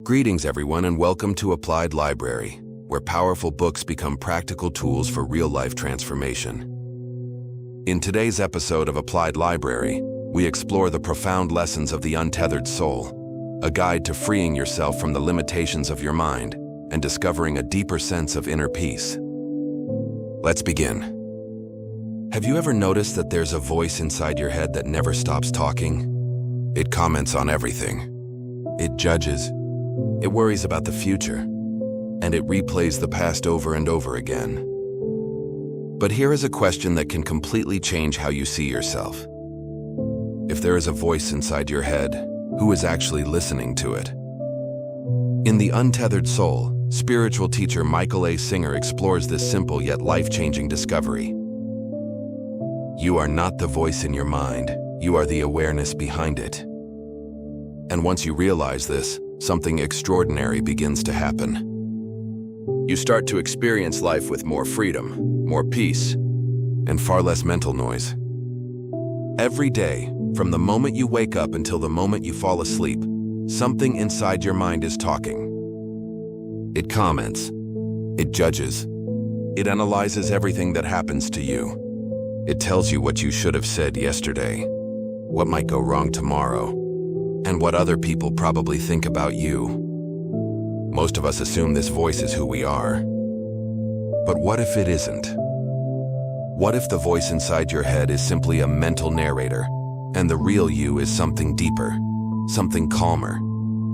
Greetings everyone and welcome to Applied Library, where powerful books become practical tools for real-life transformation. In today's episode of Applied Library, we explore the profound lessons of the Untethered Soul, a guide to freeing yourself from the limitations of your mind and discovering a deeper sense of inner peace. Let's begin. Have you ever noticed that there's a voice inside your head that never stops talking? It comments on everything. It judges. It worries about the future, and it replays the past over and over again. But here is a question that can completely change how you see yourself. If there is a voice inside your head, who is actually listening to it? In The Untethered Soul, spiritual teacher MichaelASinger explores this simple yet life-changing discovery. You are not the voice in your mind, you are the awareness behind it. And once you realize this, something extraordinary begins to happen. You start to experience life with more freedom, more peace, and far less mental noise. Every day, from the moment you wake up until the moment you fall asleep, something inside your mind is talking. It comments, it judges, it analyzes everything that happens to you. It tells you what you should have said yesterday, what might go wrong tomorrow, and what other people probably think about you. Most of us assume this voice is who we are. But what if it isn't? What if the voice inside your head is simply a mental narrator, and the real you is something deeper, something calmer,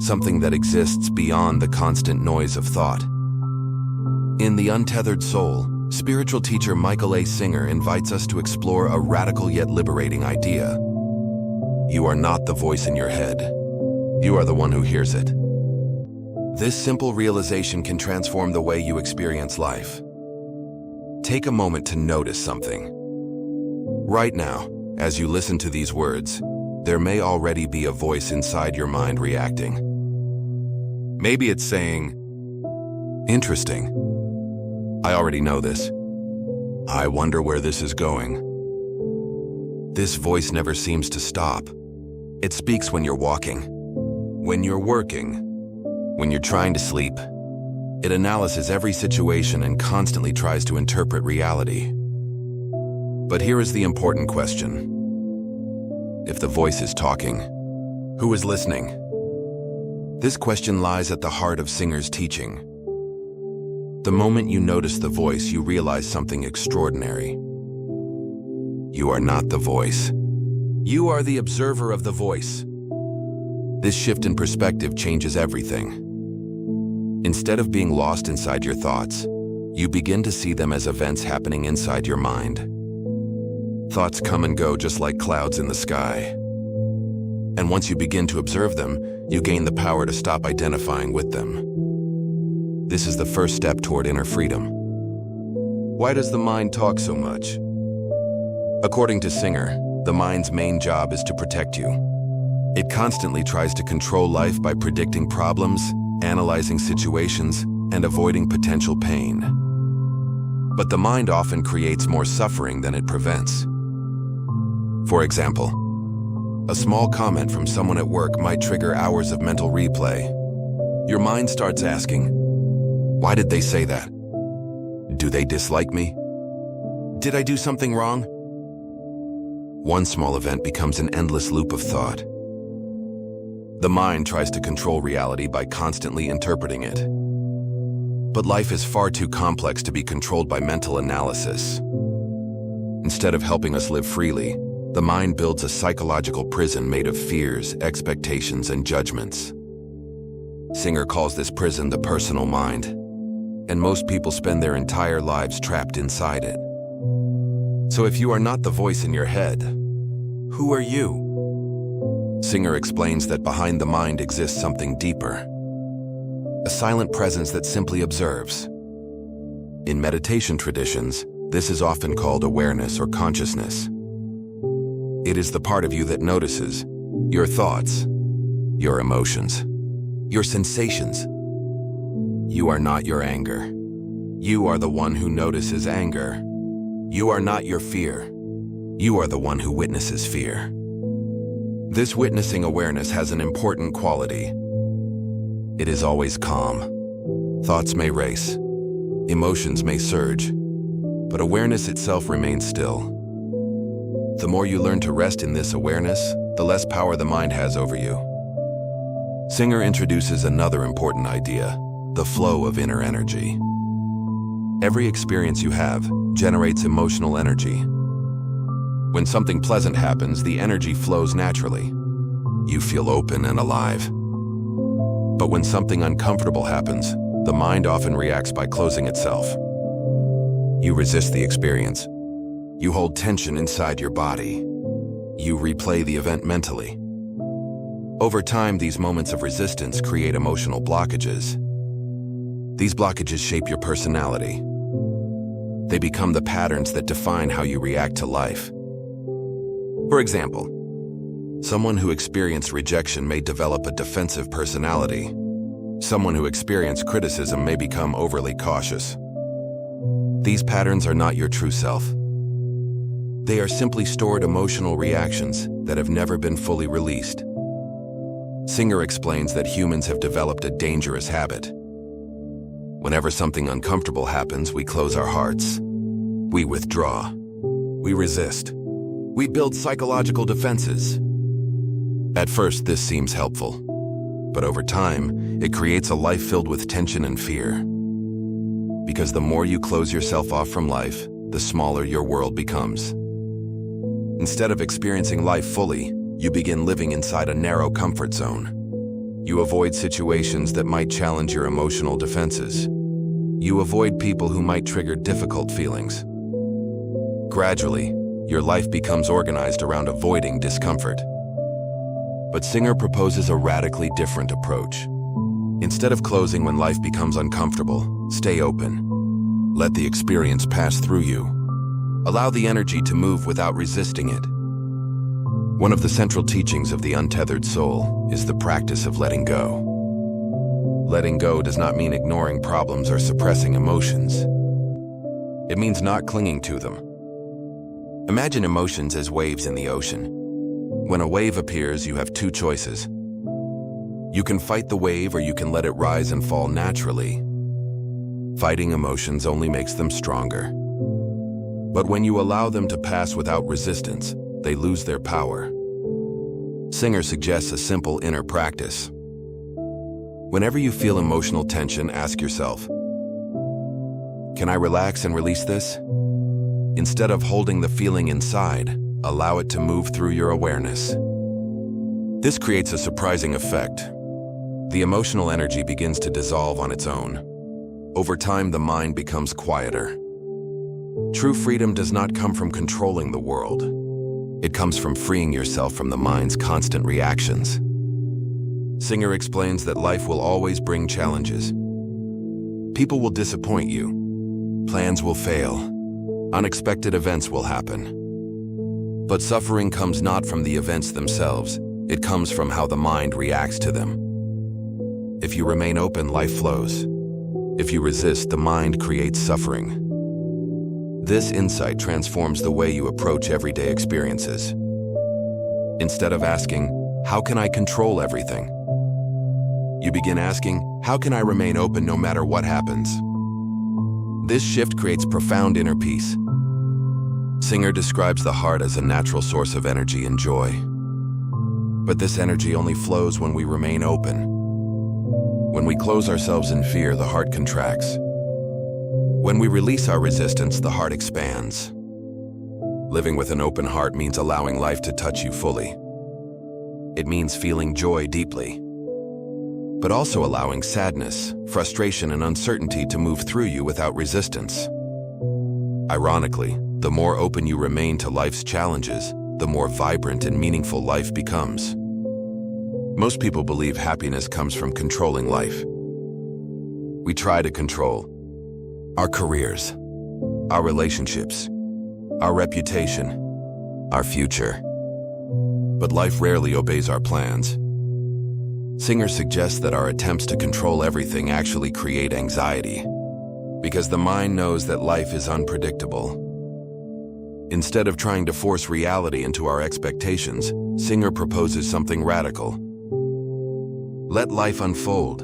something that exists beyond the constant noise of thought? In The Untethered Soul, spiritual teacher MichaelASinger invites us to explore a radical yet liberating idea. You are not the voice in your head. You are the one who hears it. This simple realization can transform the way you experience life. Take a moment to notice something. Right now, as you listen to these words, there may already be a voice inside your mind reacting. Maybe it's saying, "Interesting. I already know this. I wonder where this is going." This voice never seems to stop. It speaks when you're walking, when you're working, when you're trying to sleep. It analyzes every situation and constantly tries to interpret reality. But here is the important question. If the voice is talking, who is listening? This question lies at the heart of Singer's teaching. The moment you notice the voice, you realize something extraordinary. You are not the voice. You are the observer of the voice. This shift in perspective changes everything. Instead of being lost inside your thoughts, you begin to see them as events happening inside your mind. Thoughts come and go just like clouds in the sky. And once you begin to observe them, you gain the power to stop identifying with them. This is the first step toward inner freedom. Why does the mind talk so much? According to Singer, the mind's main job is to protect you. It constantly tries to control life by predicting problems, analyzing situations, and avoiding potential pain. But the mind often creates more suffering than it prevents. For example, a small comment from someone at work might trigger hours of mental replay. Your mind starts asking, why did they say that? Do they dislike me? Did I do something wrong? One small event becomes an endless loop of thought. The mind tries to control reality by constantly interpreting it. But life is far too complex to be controlled by mental analysis. Instead of helping us live freely, the mind builds a psychological prison made of fears, expectations, and judgments. Singer calls this prison the personal mind, and most people spend their entire lives trapped inside it. So if you are not the voice in your head, who are you? Singer explains that behind the mind exists something deeper, a silent presence that simply observes. In meditation traditions, this is often called awareness or consciousness. It is the part of you that notices your thoughts, your emotions, your sensations. You are not your anger. You are the one who notices anger. You are not your fear. You are the one who witnesses fear. This witnessing awareness has an important quality. It is always calm. Thoughts may race. Emotions may surge. But awareness itself remains still. The more you learn to rest in this awareness, the less power the mind has over you. Singer introduces another important idea, the flow of inner energy. Every experience you have generates emotional energy. When something pleasant happens, the energy flows naturally. You feel open and alive. But when something uncomfortable happens, the mind often reacts by closing itself. You resist the experience. You hold tension inside your body. You replay the event mentally. Over time, these moments of resistance create emotional blockages. These blockages shape your personality. They become the patterns that define how you react to life. For example, someone who experienced rejection may develop a defensive personality. Someone who experienced criticism may become overly cautious. These patterns are not your true self. They are simply stored emotional reactions that have never been fully released. Singer explains that humans have developed a dangerous habit. Whenever something uncomfortable happens, we close our hearts. We withdraw. We resist. We build psychological defenses. At first, this seems helpful. But over time, it creates a life filled with tension and fear. Because the more you close yourself off from life, the smaller your world becomes. Instead of experiencing life fully, you begin living inside a narrow comfort zone. You avoid situations that might challenge your emotional defenses. You avoid people who might trigger difficult feelings. Gradually, your life becomes organized around avoiding discomfort. But Singer proposes a radically different approach. Instead of closing when life becomes uncomfortable, stay open. Let the experience pass through you. Allow the energy to move without resisting it. One of the central teachings of the Untethered Soul is the practice of letting go. Letting go does not mean ignoring problems or suppressing emotions. It means not clinging to them. Imagine emotions as waves in the ocean. When a wave appears, you have two choices. You can fight the wave or you can let it rise and fall naturally. Fighting emotions only makes them stronger. But when you allow them to pass without resistance, they lose their power. Singer suggests a simple inner practice. Whenever you feel emotional tension, ask yourself, can I relax and release this? Instead of holding the feeling inside, allow it to move through your awareness. This creates a surprising effect. The emotional energy begins to dissolve on its own. Over time, the mind becomes quieter. True freedom does not come from controlling the world. It comes from freeing yourself from the mind's constant reactions. Singer explains that life will always bring challenges. People will disappoint you. Plans will fail. Unexpected events will happen. But suffering comes not from the events themselves. It comes from how the mind reacts to them. If you remain open, life flows. If you resist, the mind creates suffering. This insight transforms the way you approach everyday experiences. Instead of asking, how can I control everything? You begin asking, how can I remain open no matter what happens? This shift creates profound inner peace. Singer describes the heart as a natural source of energy and joy. But this energy only flows when we remain open. When we close ourselves in fear, the heart contracts. When we release our resistance, the heart expands. Living with an open heart means allowing life to touch you fully. It means feeling joy deeply, but also allowing sadness, frustration, and uncertainty to move through you without resistance. Ironically, the more open you remain to life's challenges, the more vibrant and meaningful life becomes. Most people believe happiness comes from controlling life. We try to control our careers, our relationships, our reputation, our future. But life rarely obeys our plans. Singer suggests that our attempts to control everything actually create anxiety, because the mind knows that life is unpredictable. Instead of trying to force reality into our expectations, Singer proposes something radical. Let life unfold.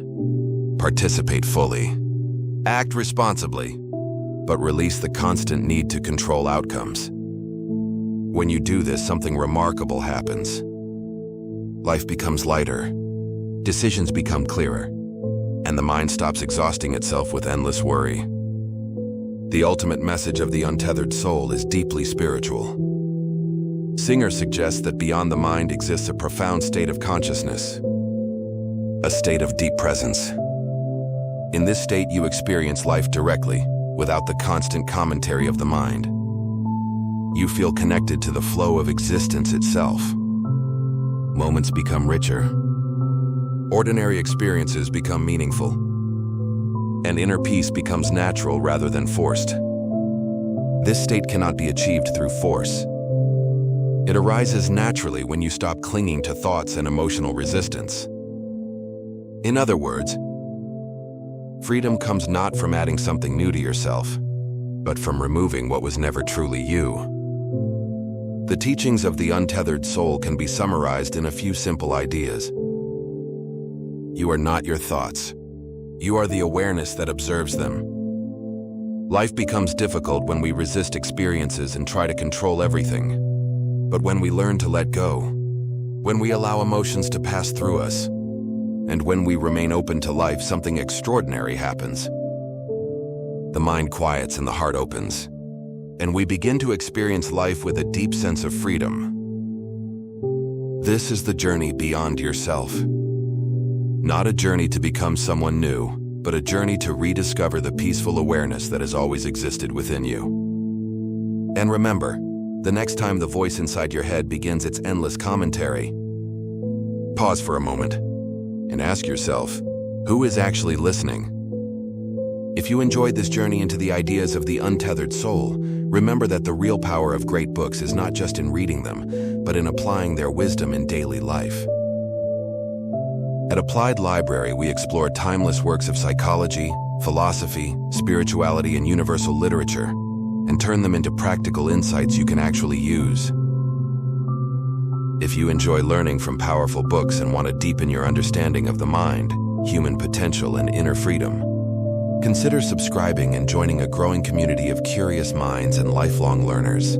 participate fully, act responsibly, but release the constant need to control outcomes. When you do this, something remarkable happens. Life becomes lighter, decisions become clearer, and the mind stops exhausting itself with endless worry. The ultimate message of the Untethered Soul is deeply spiritual. Singer suggests that beyond the mind exists a profound state of consciousness, a state of deep presence. In this state, you experience life directly, without the constant commentary of the mind. You feel connected to the flow of existence itself. Moments become richer. Ordinary experiences become meaningful. And inner peace becomes natural rather than forced. This state cannot be achieved through force. It arises naturally when you stop clinging to thoughts and emotional resistance. In other words, freedom comes not from adding something new to yourself, but from removing what was never truly you. The teachings of the Untethered Soul can be summarized in a few simple ideas. You are not your thoughts. You are the awareness that observes them. Life becomes difficult when we resist experiences and try to control everything. But when we learn to let go, when we allow emotions to pass through us, and when we remain open to life, something extraordinary happens. The mind quiets and the heart opens, and we begin to experience life with a deep sense of freedom. This is the journey beyond yourself. Not a journey to become someone new, but a journey to rediscover the peaceful awareness that has always existed within you. And remember, the next time the voice inside your head begins its endless commentary, pause for a moment and ask yourself, who is actually listening? If you enjoyed this journey into the ideas of the Untethered Soul, remember that the real power of great books is not just in reading them, but in applying their wisdom in daily life. At Applied Library, we explore timeless works of psychology, philosophy, spirituality, and universal literature, and turn them into practical insights you can actually use. If you enjoy learning from powerful books and want to deepen your understanding of the mind, human potential, and inner freedom, consider subscribing and joining a growing community of curious minds and lifelong learners.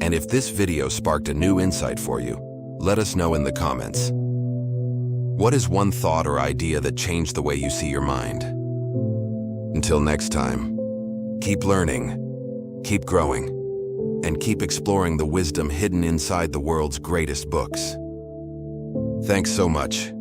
And if this video sparked a new insight for you, let us know in the comments. What is one thought or idea that changed the way you see your mind? Until next time, keep learning, keep growing, and keep exploring the wisdom hidden inside the world's greatest books. Thanks so much.